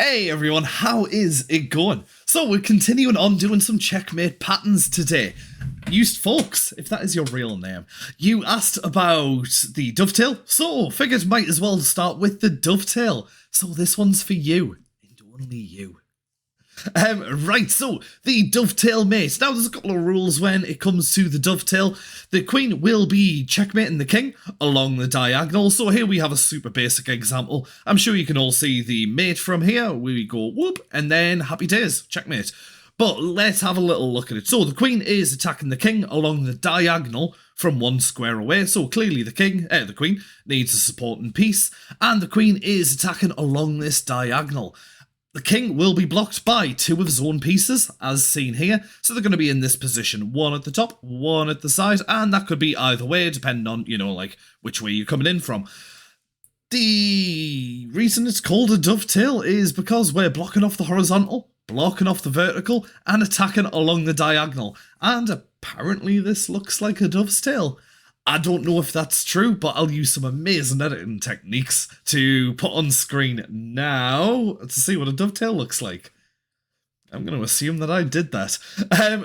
Hey everyone, how is it going? So we're continuing on doing some checkmate patterns today. Used folks, if that is your real name, you asked about the dovetail, so figured might as well start with the dovetail. So this one's for you, and only you. Right, so the Dovetail Mate. Now there's a couple of rules when it comes to the dovetail. The queen will be checkmating the king along the diagonal. So here we have a super basic example. I'm sure you can all see the mate from here. We go whoop, and then happy days, checkmate. But let's have a little look at it. So the queen is attacking the king along the diagonal from one square away. So clearly the queen needs a supporting piece, and the queen is attacking along this diagonal. The king will be blocked by two of his own pieces, as seen here, so they're going to be in this position, one at the top, one at the side, and that could be either way, depending on, like, which way you're coming in from. The reason it's called a dovetail is because we're blocking off the horizontal, blocking off the vertical, and attacking along the diagonal, and apparently this looks like a dovetail. I don't know if that's true, but I'll use some amazing editing techniques to put on screen now to see what a dovetail looks like. I'm going to assume that I did that.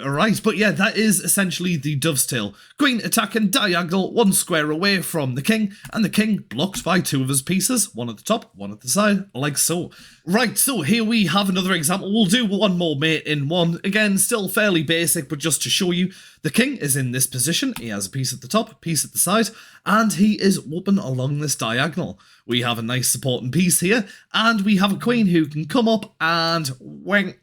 Right, but yeah, that is essentially the dovetail. Queen attacking diagonal, one square away from the king, and the king blocked by two of his pieces, one at the top, one at the side, like so. Right, so here we have another example. We'll do one more mate in one. Again, still fairly basic, but just to show you, the king is in this position. He has a piece at the top, a piece at the side, and he is whooping along this diagonal. We have a nice supporting piece here, and we have a queen who can come up and whang.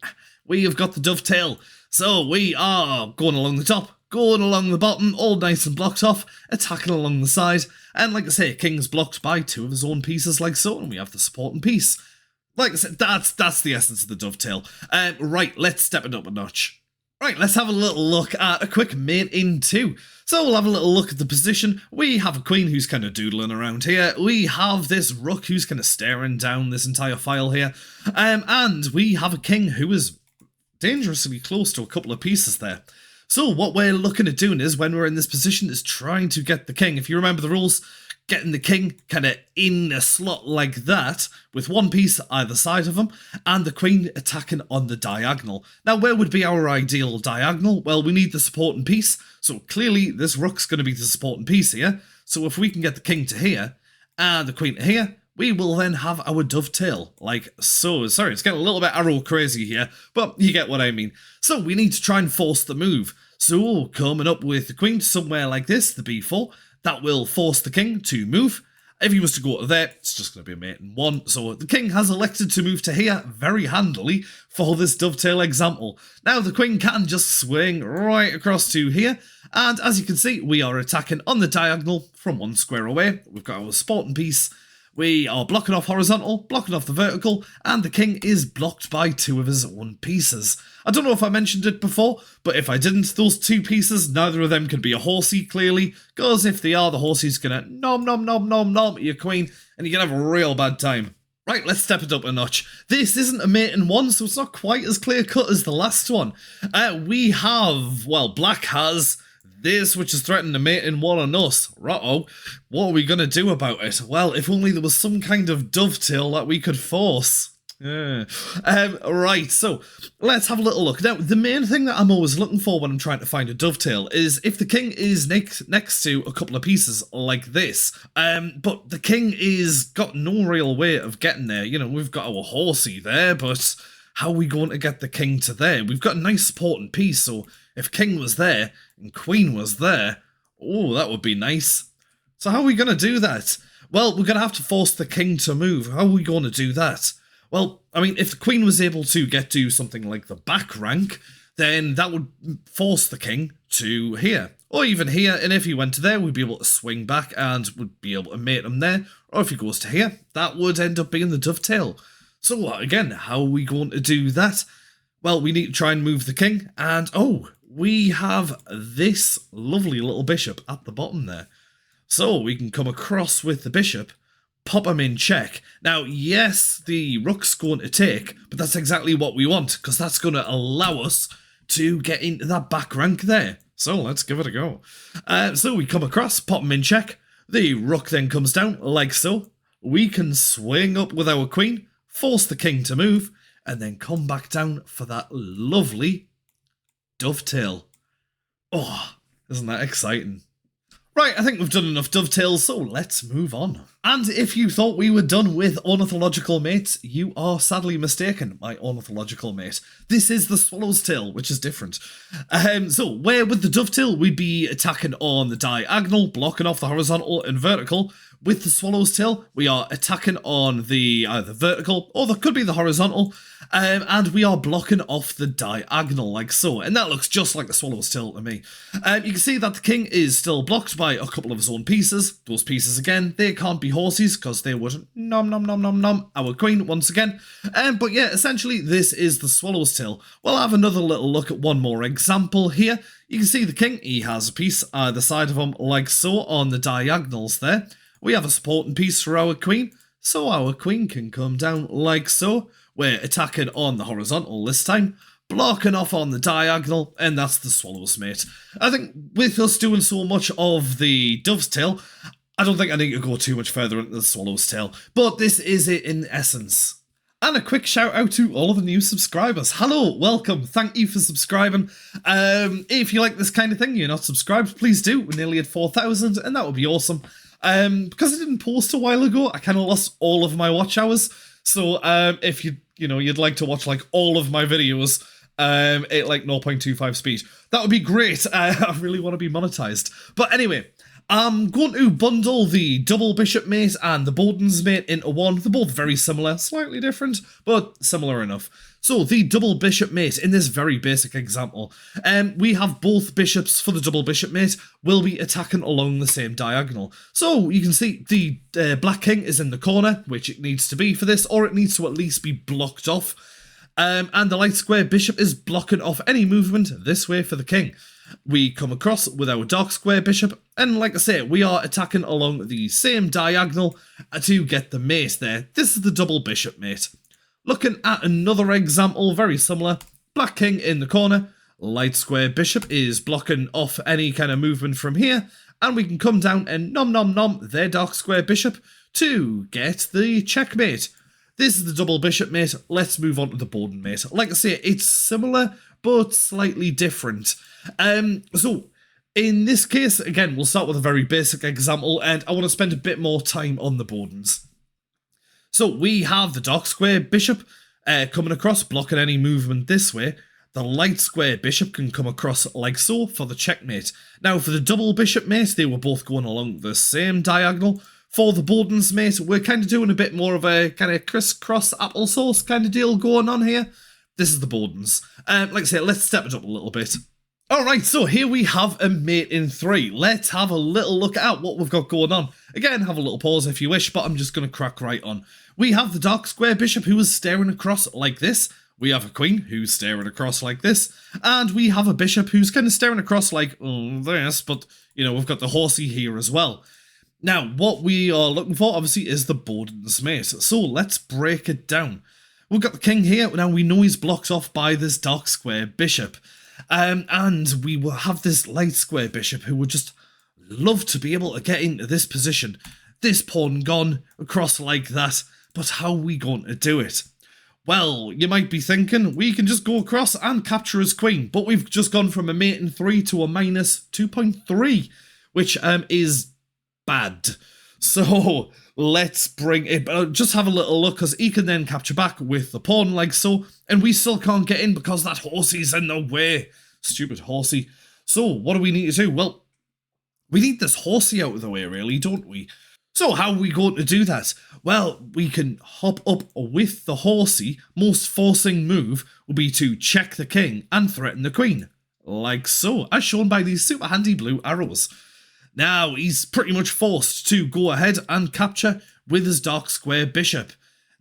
We have got the dovetail. So we are going along the top, going along the bottom, all nice and blocked off, attacking along the side. And like I say, king's blocked by two of his own pieces like so, and we have the supporting piece. Like I said, that's the essence of the dovetail. Right, let's step it up a notch. Right, let's have a little look at a quick mate in two. So we'll have a little look at the position. We have a queen who's kind of doodling around here. We have this rook who's kind of staring down this entire file here. And we have a king who is dangerously close to a couple of pieces there. So what we're looking at doing is, when we're in this position, is trying to get the king. If you remember the rules, getting the king kind of in a slot like that, with one piece either side of him, and the queen attacking on the diagonal. Now, where would be our ideal diagonal? Well, we need the supporting piece, so clearly this rook's going to be the supporting piece here. So if we can get the king to here, and the queen to here, we will then have our dovetail, like so. Sorry, it's getting a little bit arrow crazy here, but you get what I mean. So we need to try and force the move. So coming up with the queen somewhere like this, the b4, that will force the king to move. If he was to go to there, it's just going to be a mate in one. So the king has elected to move to here very handily for this dovetail example. Now the queen can just swing right across to here. And as you can see, we are attacking on the diagonal from one square away. We've got our supporting piece. We are blocking off horizontal, blocking off the vertical, and the king is blocked by two of his own pieces. I don't know if I mentioned it before, but if I didn't, those two pieces, neither of them can be a horsey, clearly, because if they are, the horsey's gonna nom nom nom nom nom your queen, and you're gonna have a real bad time. Right, let's step it up a notch. This isn't a mate in one, so it's not quite as clear-cut as the last one. We have, well, black has this, which is threatening to mate in one on us. Uh-oh. What are we going to do about it? Well, if only there was some kind of dovetail that we could force. Right, so let's have a little look. Now, the main thing that I'm always looking for when I'm trying to find a dovetail is if the king is next to a couple of pieces like this, but the king is got no real way of getting there. We've got our horsey there, but how are we going to get the king to there? We've got a nice supporting piece, so if king was there and queen was there, oh, that would be nice. So how are we going to do that? Well, we're going to have to force the king to move. How are we going to do that? Well, I mean, if the queen was able to get to something like the back rank, then that would force the king to here, or even here, and if he went to there, we'd be able to swing back and would be able to mate him there, or if he goes to here, that would end up being the dovetail. So again, how are we going to do that? Well, we need to try and move the king, and oh, we have this lovely little bishop at the bottom there. So we can come across with the bishop, pop him in check. Now, yes, the rook's going to take, but that's exactly what we want, because that's going to allow us to get into that back rank there. So let's give it a go. So we come across, pop him in check. The rook then comes down, like so. We can swing up with our queen, force the king to move, and then come back down for that lovely dovetail. Oh, isn't that exciting? Right, I think we've done enough dovetails, so let's move on. And if you thought we were done with ornithological mates, you are sadly mistaken, my ornithological mate. This is the swallow's tail, which is different. So, where with the dovetail, we'd be attacking on the diagonal, blocking off the horizontal and vertical. With the swallow's tail, we are attacking on the either vertical, or there could be the horizontal, and we are blocking off the diagonal, like so. And that looks just like the swallow's tail to me. You can see that the king is still blocked by a couple of his own pieces. Those pieces, again, they can't be horses, because they would nom nom nom nom nom our queen once again. But yeah, essentially, this is the swallow's tail. We'll have another little look at one more example here. You can see the king, he has a piece either side of him, like so, on the diagonals there. We have a supporting piece for our queen, so our queen can come down like so. We're attacking on the horizontal this time, blocking off on the diagonal, and that's the swallow's mate. I think with us doing so much of the dove's tail, I don't think I need to go too much further into the swallow's tail, but this is it in essence. And a quick shout out to all of the new subscribers. Hello, welcome, thank you for subscribing. If you like this kind of thing, you're not subscribed, please do. We're nearly at 4,000, and that would be awesome. Because I didn't post a while ago, I kind of lost all of my watch hours. So if you'd like to watch like all of my videos at like 0.25 speed, that would be great. I really want to be monetized. But anyway, I'm going to bundle the double bishop mate and the Boden's mate into one. They're both very similar, slightly different, but similar enough. So the double bishop mate, in this very basic example, we have both bishops for the double bishop mate will be attacking along the same diagonal. So you can see the black king is in the corner, which it needs to be for this, or it needs to at least be blocked off. And the light square bishop is blocking off any movement this way for the king. We come across with our dark square bishop, and like I say, we are attacking along the same diagonal to get the mate there. This is the double bishop mate. Looking at another example, very similar. Black king in the corner, light square bishop is blocking off any kind of movement from here, and we can come down and nom nom nom their dark square bishop to get the checkmate. This is the double bishop mate. Let's move on to the Boden mate. Like I say, it's similar, but slightly different. So, in this case, again, we'll start with a very basic example, and I want to spend a bit more time on the Bodens. So, we have the dark square bishop coming across, blocking any movement this way. The light square bishop can come across like so for the checkmate. Now, for the double bishop mate, they were both going along the same diagonal. For the Boden's mate, we're kind of doing a bit more of a kind of crisscross applesauce kind of deal going on here. This is the Boden's. Like I say, let's step it up a little bit. Alright, so here we have a mate in 3. Let's have a little look at what we've got going on. Again, have a little pause if you wish, but I'm just going to crack right on. We have the dark square bishop who is staring across like this. We have a queen who's staring across like this. And we have a bishop who's kind of staring across like this, but, you know, we've got the horsey here as well. Now, what we are looking for, obviously, is the Boden's mate. So let's break it down. We've got the king here. Now, we know he's blocked off by this dark square bishop. And we will have this light square bishop who would just love to be able to get into this position. This pawn gone across like that. But how are we going to do it? Well, you might be thinking, we can just go across and capture his queen. But we've just gone from a mate in 3 to a minus 2.3, which is bad. So let's bring it, just have a little look, because he can then capture back with the pawn like so, and we still can't get in because that horsey's in the way. Stupid horsey. So what do we need to do? Well, we need this horsey out of the way, really, don't we? So how are we going to do that? Well, we can hop up with the horsey. Most forcing move will be to check the king and threaten the queen, like so, as shown by these super handy blue arrows. Now, he's pretty much forced to go ahead and capture with his dark square bishop.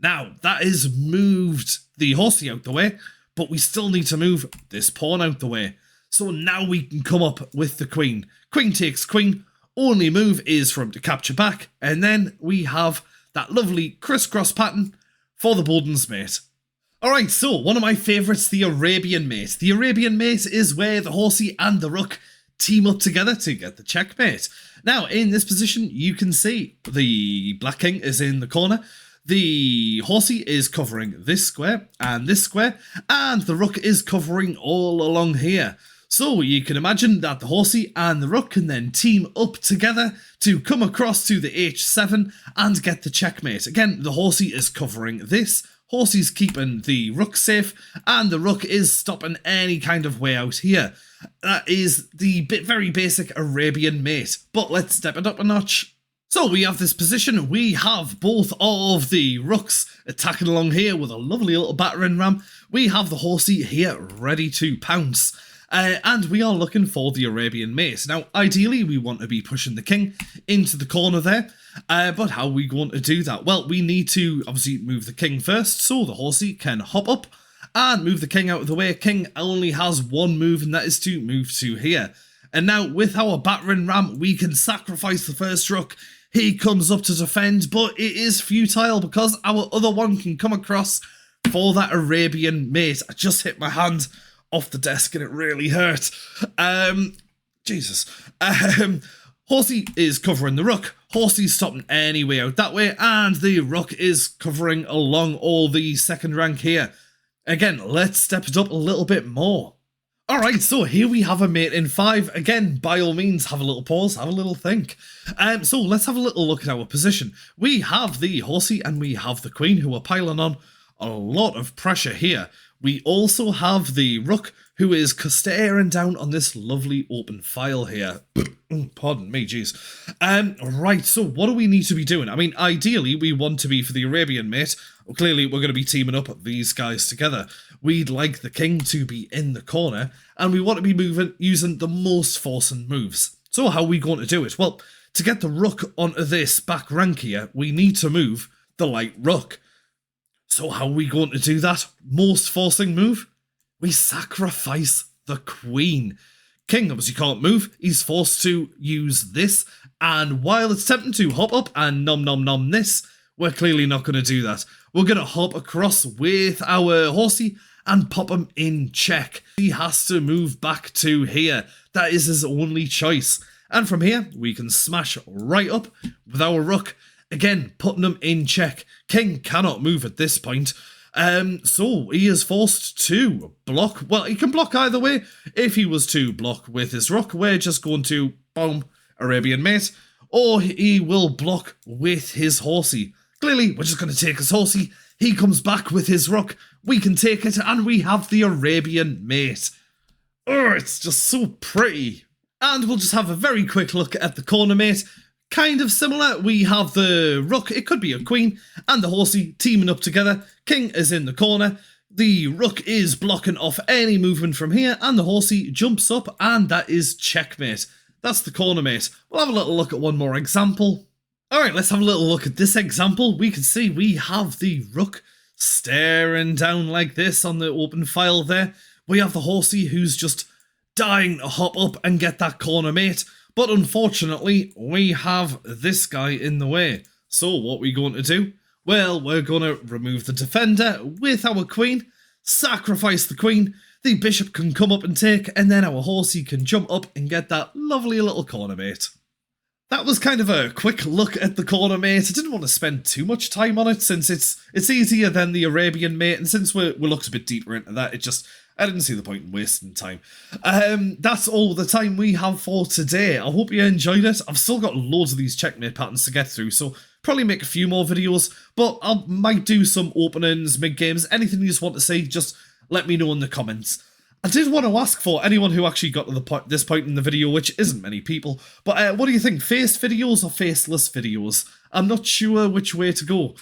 Now, that has moved the horsey out the way, but we still need to move this pawn out the way. So now we can come up with the queen. Queen takes queen, only move is for him to capture back, and then we have that lovely crisscross pattern for the Boden's mate. Alright, so one of my favourites, the Arabian mate. The Arabian mate is where the horsey and the rook team up together to get the checkmate. Now, in this position, you can see the black king is in the corner. The horsey is covering this square, and the rook is covering all along here. So you can imagine that the horsey and the rook can then team up together to come across to the h7 and get the checkmate. Again, the horsey is covering this, horsey's keeping the rook safe, and the rook is stopping any kind of way out here. That is the very basic Arabian mate, but let's step it up a notch. So we have this position, we have both of the rooks attacking along here with a lovely little battering ram. We have the horsey here ready to pounce. And we are looking for the Arabian mate. Now, ideally, we want to be pushing the king into the corner there. But how are we going to do that? Well, we need to obviously move the king first, so the horsey can hop up and move the king out of the way. King only has one move, and that is to move to here. And now, with our battering ram, we can sacrifice the first rook. He comes up to defend, but it is futile because our other one can come across for that Arabian mate. I just hit my hand off the desk and it really hurt. Jesus. Horsey is covering the rook. Horsey's stopping any way out that way, and the rook is covering along all the second rank here. Again, let's step it up a little bit more. Alright, so here we have a mate in 5. Again, by all means, have a little pause, have a little think. So let's have a little look at our position. We have the horsey and we have the queen who are piling on a lot of pressure here. We also have the rook who is staring down on this lovely open file here. Pardon me, jeez. Right, so what do we need to be doing? I mean, ideally, we want to be for the Arabian mate. Well, clearly, we're going to be teaming up these guys together. We'd like the king to be in the corner, and we want to be using the most forcing moves. So how are we going to do it? Well, to get the rook onto this back rank here, we need to move the light rook. So how are we going to do that? Most forcing move? We sacrifice the queen. King obviously can't move. He's forced to use this. And while it's tempting to hop up and nom this, we're clearly not going to do that. We're going to hop across with our horsey and pop him in check. He has to move back to here. That is his only choice. And from here, we can smash right up with our rook. Again, putting him in check. King cannot move at this point. So he is forced to block. Well, he can block either way. If he was to block with his rook, we're just going to, boom, Arabian mate. Or he will block with his horsey. Clearly, we're just going to take his horsey. He comes back with his rook. We can take it, and we have the Arabian mate. Oh, it's just so pretty. And we'll just have a very quick look at the corner mate. Kind of similar, we have the rook, it could be a queen, and the horsey teaming up together. King is in the corner, the rook is blocking off any movement from here, and the horsey jumps up, and that is checkmate. That's the corner mate. We'll have a little look at one more example. Alright, let's have a little look at this example. We can see we have the rook staring down like this on the open file there. We have the horsey who's just dying to hop up and get that corner mate. But unfortunately, we have this guy in the way. So what are we going to do? Well, we're going to remove the defender with our queen, sacrifice the queen, the bishop can come up and take, and then our horsey can jump up and get that lovely little corner mate. That was kind of a quick look at the corner mate. I didn't want to spend too much time on it since it's easier than the Arabian mate, and since we looked a bit deeper into that, I didn't see the point in wasting time. That's all the time we have for today. I hope you enjoyed it. I've still got loads of these checkmate patterns to get through, so probably make a few more videos, but I might do some openings, mid-games, anything you just want to say, just let me know in the comments. I did want to ask for anyone who actually got to this point in the video, which isn't many people, but what do you think, face videos or faceless videos? I'm not sure which way to go.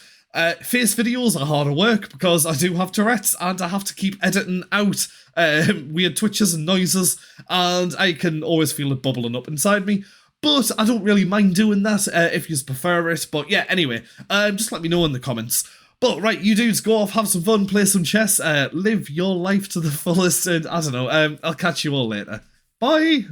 Face videos are harder work because I do have Tourette's and I have to keep editing out weird twitches and noises, and I can always feel it bubbling up inside me. But I don't really mind doing that if you prefer it. But yeah, anyway, just let me know in the comments. But right, you dudes, go off, have some fun, play some chess, live your life to the fullest, and I don't know, I'll catch you all later. Bye!